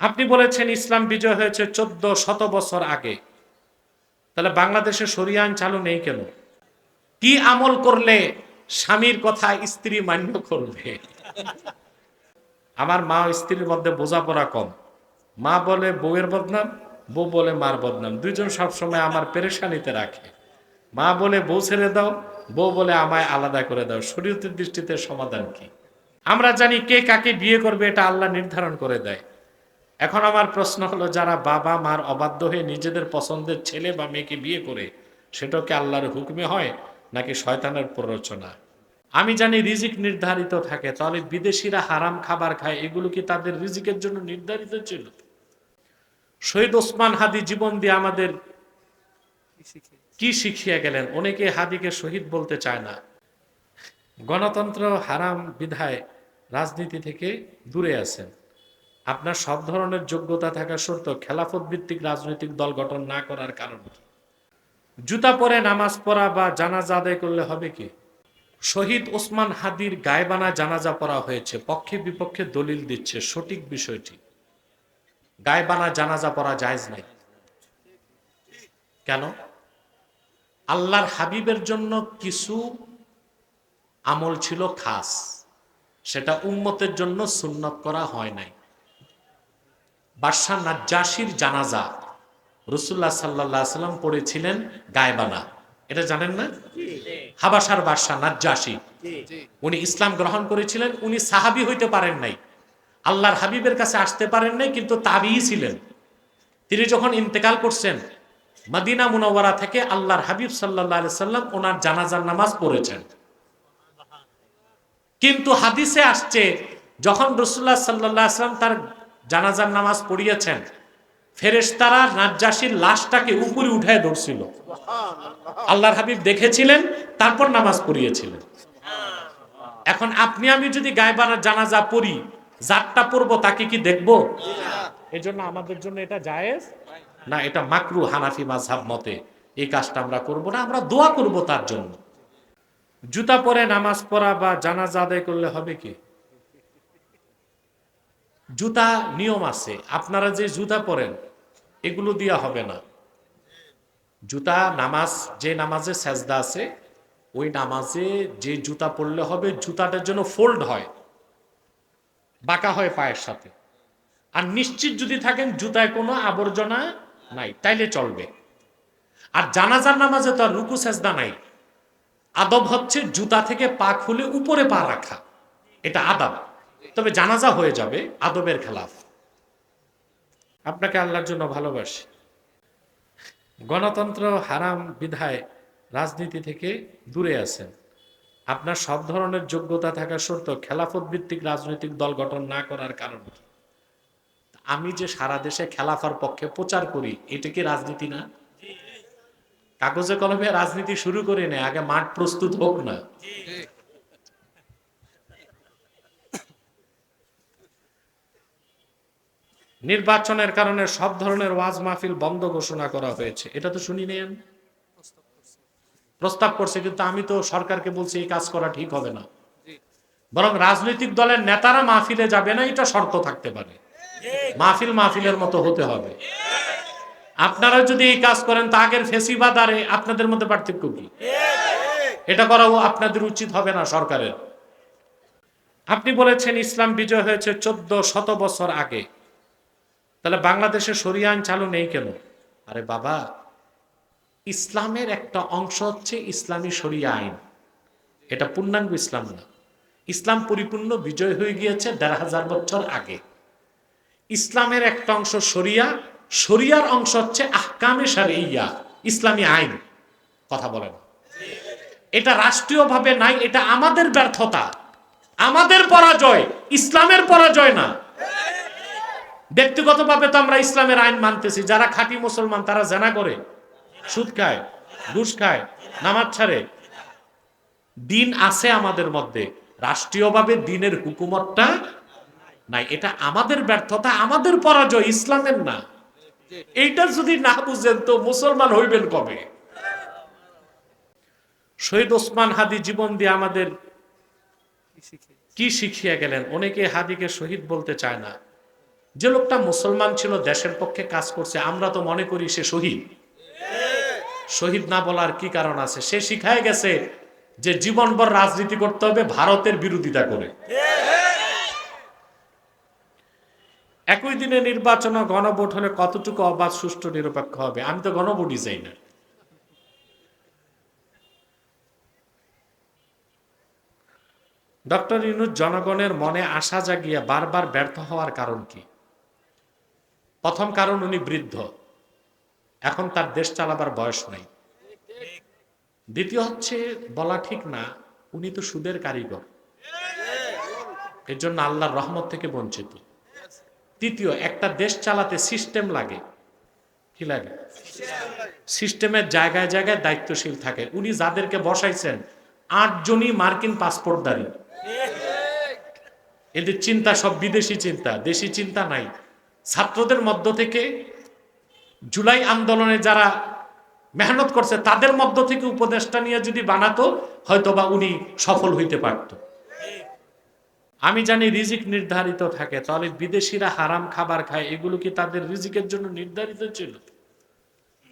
আপনি বলেছেন ইসলাম বিজয় হয়েছে 1400 বছর আগে, তাহলে বাংলাদেশে শরিয়া আইন চালু নেই কেন? কি আমল করলে স্বামীর কথা স্ত্রী মান্য করবে? আমার মা ও স্ত্রীর মধ্যে বোঝাপড়া কম। মা বলে বউয়ের বদনাম, বউ বলে মার বদনাম, দুইজন সবসময় আমার পেরেশানিতে রাখে। মা বলে বউ ছেড়ে দাও, বউ বলে আমায় আলাদা করে দাও। শরীয়তের দৃষ্টিতে সমাধান কি? আমরা জানি কে কাকে বিয়ে করবে, এটা আল্লাহ নির্ধারণ করে দেয়। এখন আমার প্রশ্ন হলো, যারা বাবা মার অবাধ্য হয়ে নিজেদের পছন্দের ছেলে বা মেয়েকে বিয়ে করে, সেটাও কি আল্লাহর হুকুমে হয় নাকি শয়তানের প্ররোচনা? আমি জানি রিজিক নির্ধারিত থাকে, তাহলে বিদেশিরা হারাম খাবার খায়, এগুলো কি তাদের রিজিকের জন্য নির্ধারিত ছিল? শহীদ ওসমান হাদি জীবন দিয়ে আমাদের কি শিখিয়ে গেলেন? অনেকে হাদিকে শহীদ বলতে চায় না। গণতন্ত্র হারাম বিধায় রাজনীতি থেকে দূরে আছেন। আপনার সব ধরনের যোগ্যতা থাকা সত্ত্বেও খেলাফত ভিত্তিক রাজনৈতিক দল গঠন না করার কারণ কি? জুতা পরে নামাজ পড়া বা জানাজা আদায় করলে হবে কি? শহীদ ওসমান হাদির গায়েবানা জানাজা পড়া হয়েছে, পক্ষে বিপক্ষে দলিল দিচ্ছে, সঠিক বিষয়টি। গায়েবানা জানাজা পড়া জায়েজ নাই। কেন? আল্লাহর হাবিবের জন্য কিছু আমল ছিল খাস, সেটা উম্মতের জন্য সুন্নত করা হয় নাই। বাদশাহ নাজ্জাশীর জানাজা রাসূলুল্লাহ সাল্লাল্লাহু আলাইহি সাল্লাম পড়েছিলেন গায়েবানা, এটা জানেন না? হাবাসার বাদশাহ নাজ্জাশী, উনি ইসলাম গ্রহণ করেছিলেন। উনি সাহাবী হইতে পারেন নাই, আল্লাহর হাবিবের কাছে আসতে পারেন নাই, কিন্তু তাবিঈ ছিলেন। তিনি যখন ইন্তেকাল করছেন, মদিনা মুনাওয়ারা থেকে আল্লাহর হাবিব সাল্লাল্লাহু আলাইহি সাল্লাম ওনার জানাজার নামাজ পড়েছেন। কিন্তু হাদিসে আসছে, যখন রাসূলুল্লাহ সাল্লাল্লাহু আলাইহি সাল্লাম তার জানাজার নামাজ পড়িয়েছেন, ফেরেশতারা নাজ্জাশীর লাশটাকে উপরে উঠায় ধরছিল। আল্লাহর হাবিব দেখেছিলেন, তারপর নামাজ পড়িয়েছিলেন। এখন আপনি আমি যদি গায়েবানা জানাজা পড়ি, যারটা পড়বো তাকে কি দেখবো? এজন্য আমাদের জন্য এটা জায়েজ না, এটা মাকরু হানাফি মাযহাব মতে। এই কাজটা আমরা করব না, আমরা দোয়া করব তার জন্য। জুতা পরে নামাজ পড়া বা জানাজা আদায় করলে হবে কি? জুতা নিয়ম আছে, আপনারা যে জুতা পরেন এগুলো দিয়া হবে না। জুতা নামাজ, যে নামাজে সেজদা আছে, ওই নামাজে যে জুতা পরলে হবে, জুতাটার জন্য ফোল্ড হয়, বাঁকা হয় পায়ের সাথে। আর নিশ্চিত যদি থাকেন জুতায় কোনো আবর্জনা নাই, তাইলে চলবে। আর জানাজার নামাজে তো আর রুকু সেজদা নাই। আদব হচ্ছে জুতা থেকে পা খুলে উপরে পা রাখা, এটা আদব। তবে জানাজা হয়ে যাবে, আদবের খেলাফ। আপনাকে আল্লাহর জন্য ভালোবাসি। গণতন্ত্র হারাম বিধায় রাজনীতি থেকে দূরে আছেন। আপনার সব ধরনের যোগ্যতা থাকা সত্ত্বেও খেলাফত ভিত্তিক রাজনৈতিক দল গঠন না করার কারণ কি? আমি যে সারা দেশে খেলাফার পক্ষে প্রচার করি, এটা কি রাজনীতি না? কাগজে কলমে রাজনীতি শুরু করে নেই, আগে মাঠ প্রস্তুত হোক না। নির্বাচনের কারণে সব ধরনের ওয়াজ মাহফিল বন্ধ ঘোষণা করা হয়েছে, এটা তো শুনি নেন। প্রস্তাব করছে, কিন্তু আমি তো সরকারকে বলছি এই কাজ করা ঠিক হবে না। বরং রাজনৈতিক দলের নেতারা মাহফিলে যাবে না, এটা শর্ত থাকতে পারে। মাহফিল মাহফিলের মতো হতে হবে। আপনারা যদি এই কাজ করেন, তা আগের ফেসিবাদ আর আপনাদের মধ্যে পার্থক্য কি? এটা করাও আপনাদের উচিত হবে না সরকারের। আপনি বলেছেন ইসলাম বিজয় হয়েছে 1400 বছর আগে, তাহলে বাংলাদেশে শরিয়া আইন চালু নেই কেন? আরে বাবা, ইসলামের একটা অংশ হচ্ছে ইসলামী শরিয়া আইন, এটা পূর্ণাঙ্গ ইসলাম না। ইসলাম পরিপূর্ণ বিজয় হয়ে গিয়েছে 1500 বছর আগে। ইসলামের একটা অংশ শরিয়া, শরিয়ার অংশ হচ্ছে আহকামে শারঈয়া, ইসলামী আইন। কথা বলেন, এটা রাষ্ট্রীয়ভাবে নাই, এটা আমাদের ব্যর্থতা, আমাদের পরাজয়, ইসলামের পরাজয় না। ব্যক্তিগতভাবে তো আমরা ইসলামের আইন মানতেছি। যারা খাঁটি মুসলমান তারা জেনা করে, সুদ খায়, ঘুষ খায়, নামাজ ছাড়ে। দিন আছে আমাদের মধ্যে, রাষ্ট্রীয়ভাবে দিনের হুকুমতটা নাই। এটা আমাদের ব্যর্থতা, আমাদের পরাজয়, ইসলামের না। এইটা যদি না বুঝেন তো মুসলমান হইবেন কবে? শহীদ ওসমান হাদি জীবন দিয়ে আমাদের কি শিখিয়ে গেলেন? অনেকে হাদিকে শহীদ বলতে চায় না। যে লোকটা মুসলমান ছিল, দেশের পক্ষে কাজ করছে, আমরা তো মনে করি সে শহীদ। শহীদ না বলার কি কারণ আছে? সে শিখায় গেছে যে জীবনভর রাজনীতি করতে হবে ভারতের বিরোধিতা করে। একই দিনে নির্বাচন ও গণভোট হলে কতটুকু অবাধ, সুষ্ঠু, নিরপেক্ষ হবে? আমি তো গণভোটই চাই না। ডক্টর ইউনূস জনগণের মনে আশা জাগিয়ে বারবার ব্যর্থ হওয়ার কারণ কি? প্রথম কারণ, উনি বৃদ্ধ, এখন তার দেশ চালাবার বয়স নাই। দ্বিতীয় হচ্ছে, বলা ঠিক না, উনি তো সুদের কারিগর, এর জন্য আল্লাহর রহমত থেকে বঞ্চিত। তৃতীয়, একটা দেশ চালাতে সিস্টেম লাগে। কি লাগে? সিস্টেমের জায়গায় জায়গায় দায়িত্বশীল থাকে। উনি যাদেরকে বসাইছেন ৮ জনই মার্কিন পাসপোর্টধারী। এদের চিন্তা সব বিদেশি চিন্তা, দেশি চিন্তা নাই। ছাত্রদের মধ্য থেকে জুলাই আন্দোলনে যারা মেহনত করছে তাদের মধ্য থেকে উপদেষ্টা নিয়ে যদি বানাতো, হয়তোবা উনি সফল হইতে পারত। আমি জানি রিজিক নির্ধারিত থাকে, তাহলে বিদেশিরা হারাম খাবার খায়, এগুলো কি তাদের রিজিকের জন্য নির্ধারিত ছিল?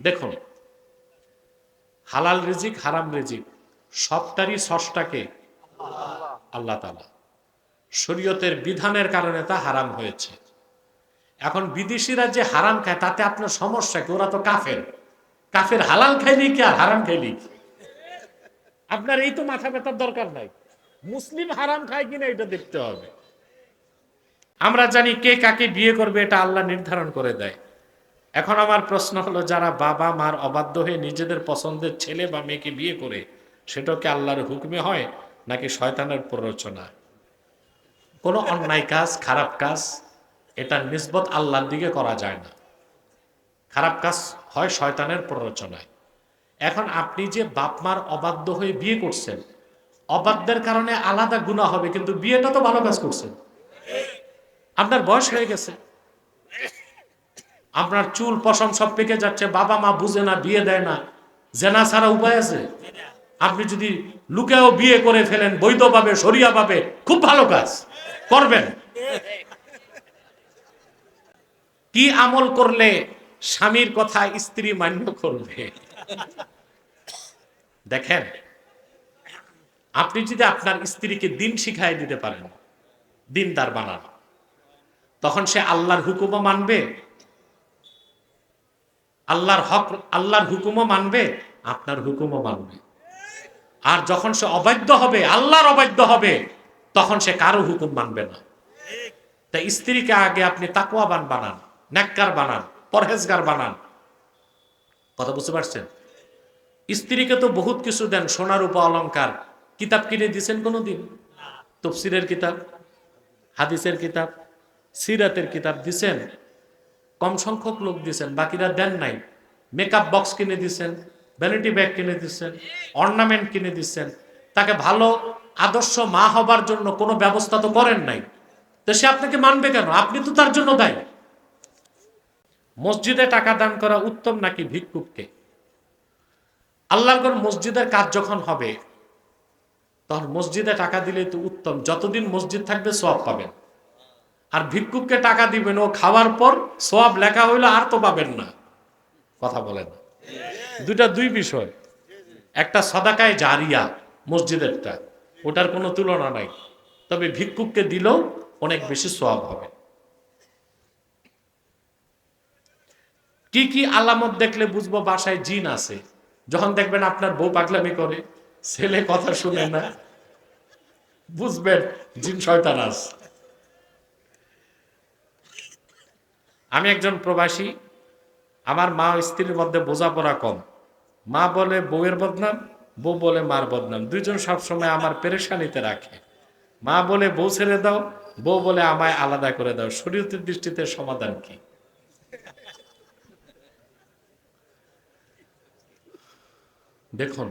দেখুন, হালাল রিজিক, হারাম রিজিক সবটারই স্রষ্টাকে আল্লাহ তাআলা। শরীয়তের বিধানের কারণে তা হারাম হয়েছে। এখন বিদেশিরা যে হারাম খায় তাতে আপনার সমস্যা কি? ওরা তো কাফের। কাফের হালাল খাইলি কি আর হারাম খাইলি কি? আপনার এই তো মাথা ব্যথার দরকার নাই। মুসলিম হারাম খায় কিনা এটা দেখতে হবে। আমরা জানি কে কাকে বিয়ে করবে, এটা আল্লাহ নির্ধারণ করে দেয়। এখন আমার প্রশ্ন হলো, যারা বাবা মার অবাধ্য হয়ে নিজেদের পছন্দের ছেলে বা মেয়েকে বিয়ে করে, সেটা কি আল্লাহর হুকুমে হয় নাকি শয়তানের প্ররোচনা? কোনো অন্যায় কাজ, খারাপ কাজ, এটার নিসবত আল্লাহর দিকে করা যায় না। খারাপ কাজ হয় শয়তানের প্ররোচনায়। এখন আপনি যে বাপ মার অবাধ্য হয়ে বিয়ে করছেন, অবাধ্যের কারণে আলাদা গুনাহ হবে, কিন্তু বিয়েটা তো ভালো কাজ করছেন। আপনার বয়স হয়ে গেছে, আপনার চুল পশম সব পেকে যাচ্ছে, বাবা মা বুঝে না, বিয়ে দেয় না, জেনা ছাড়া উপায় আছে? আপনি যদি লুকেও বিয়ে করে ফেলেন বৈধভাবে, শরিয়া ভাবে, খুব ভালো কাজ করবেন। কি আমল করলে স্বামীর কথা স্ত্রী মান্য করবে? দেখেন, আপনি যদি আপনার স্ত্রীকে দিন শিখাই দিতে পারেন, দিনদার বানান, তখন সে আল্লাহর হুকুমও মানবে, আল্লাহর হক, আল্লাহর হুকুমও মানবে, আপনার হুকুমও মানবে। আর যখন সে অবাধ্য হবে, আল্লাহর অবাধ্য হবে, তখন সে কারো হুকুম মানবে না। তাই স্ত্রীকে আগে আপনি তাকওয়াবান বানান, নেককার বানান, পরহেজগার বানান। কথা বুঝতে পারছেন? স্ত্রীকে তো বহুত কিছু দেন, সোনার উপা অলংকার। কিতাব কিনে দিয়েছেন কোনোদিন? তাফসীরের কিতাব, হাদিসের কিতাব, সিরাতের কিতাব দিছেন? কম সংখ্যক লোক দিছেন, বাকিরা দেন নাই। মেকআপ বক্স কিনে দিচ্ছেন, ভ্যানিটি ব্যাগ কিনে দিচ্ছেন, অর্নামেন্ট কিনে দিচ্ছেন। তাকে ভালো আদর্শ মা হবার জন্য কোনো ব্যবস্থা তো করেন নাই। তো সে আপনাকে মানবে কেন? আপনি তো তার জন্য দায়ী। মসজিদে টাকা দান করা উত্তম নাকি ভিক্ষুককে? আল্লাহর ঘর মসজিদের কাজ যখন হবে, তখন মসজিদে টাকা দিলেই তো উত্তম। যতদিন মসজিদ থাকবে সওয়াব পাবেন। আর ভিক্ষুককে টাকা দিবেন, ও খাওয়ার পর সওয়াব লেখা হইলো আর তো পাবেন না। কথা বলেন, দুইটা দুই বিষয়। একটা সাদাকায়ে জারিয়া মসজিদেরটা, ওটার কোনো তুলনা নাই, তবে ভিক্ষুককে দিলেও অনেক বেশি সওয়াব হবে। কি কি আলামত দেখলে বুঝবো বাসায় জিন আছে? যখন দেখবেন আপনার বউ পাগলামি করে, ছেলে কথা শুনে না, বুঝবেন জিন শয়তান আছে। আমি একজন প্রবাসী, আমার মা ও স্ত্রীর মধ্যে বোঝাপড়া কম। মা বলে বউয়ের বদনাম, বউ বলে মার বদনাম, দুইজন সবসময় আমার পেরেশানিতে রাখে। মা বলে বউ ছেড়ে দাও, বউ বলে আমায় আলাদা করে দাও। শরীয়তের দৃষ্টিতে সমাধান কি? দেখুন,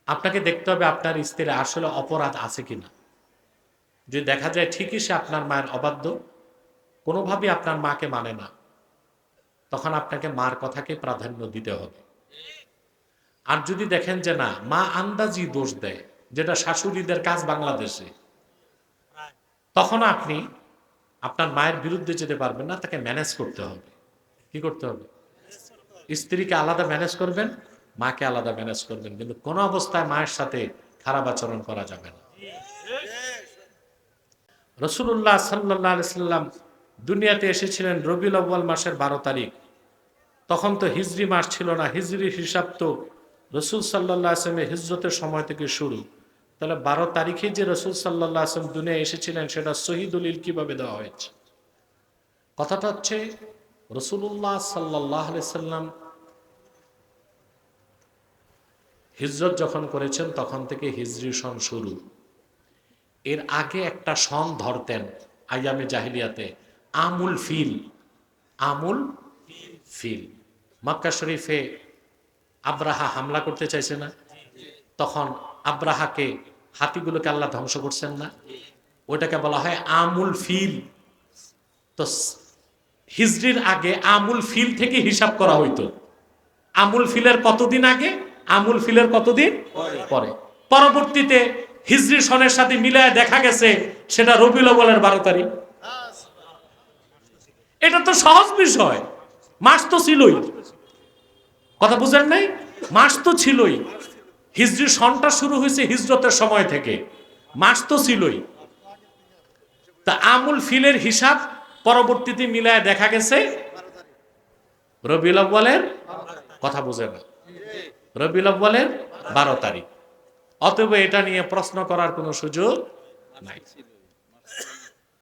আপনাকে দেখতে হবে আপনার স্ত্রীর আসলে অপরাধ আছে কিনা। যদি দেখা যায় ঠিকই সে আপনার মায়ের অবাধ্য, কোনোভাবেই আপনার মাকে মানে না, তখন আপনাকে মার কথাকে প্রাধান্য দিতে হবে। আর যদি দেখেন যে না, মা আন্দাজি দোষ দেয়, যেটা শাশুড়িদের কাজ বাংলাদেশে, তখন আপনি আপনার মায়ের বিরুদ্ধে যেতে পারবেন না, তাকে ম্যানেজ করতে হবে। কি করতে হবে? স্ত্রীকে আলাদা ম্যানেজ করবেন, মাকে আলাদা ম্যানেজ করবেন, কিন্তু কোনো অবস্থায় মায়ের সাথে খারাপ আচরণ করা যাবে না। রাসূলুল্লাহ সাল্লাল্লাহু আলাইহি সাল্লাম দুনিয়াতে এসেছিলেন রবিউল আউয়াল মাসের 12 তারিখ। তখন তো হিজরি মাস ছিল না, হিজরি হিসাব তো রসুল সাল্লাল্লাহু আলাইহি ওয়াসাল্লামের হিজরতের সময় থেকে শুরু। তাহলে 12 তারিখে যে রসুল সাল্লাল্লাহু আলাইহি ওয়াসাল্লাম দুনিয়ায় এসেছিলেন সেটা সহিহ দলিল কিভাবে দেওয়া হয়েছে? কথাটা হচ্ছে রাসূলুল্লাহ সাল্লাল্লাহু আলাইহি সাল্লাম হিজরত যখন করেছেন তখন থেকে হিজরি সন শুরু। এর আগে একটা সন ধরতেন আইয়ামে জাহিলিয়াতে, আমুল ফিল। আমুল ফিল। মক্কা শরীফে আব্রাহা হামলা করতে চাইছে না? তখন আব্রাহাকে, হাতিগুলোকে আল্লাহ ধ্বংস করছেন না? ওটাকে বলা হয় আমুল ফিল। তো হিজরির আগে আমুল ফিল থেকে হিসাব করা হইতো। আমুল ফিলের কতদিন আগে? আমুল ফিলের কতদিন পরে? পরবর্তীতে হিজরি সনের সাথে মিলায় দেখা গেছে সেটা রবিউল আউয়ালের 12 তারিখ। এটা তো সহজ বিষয়, মাস তো ছিলই। কথা বুঝেন নাই? মাস তো ছিলই। হিজরি সনটা শুরু হয়েছে হিজরতের সময় থেকে, মাস তো ছিলই। তা আমুল ফিলের হিসাব পরবর্তীতে মিলায় দেখা গেছে রবিউল আউয়ালের, কথা বুঝে না, রবিউল আউয়ালের 12 তারিখ। অতএব এটা নিয়ে প্রশ্ন করার কোনো সুযোগ নাই।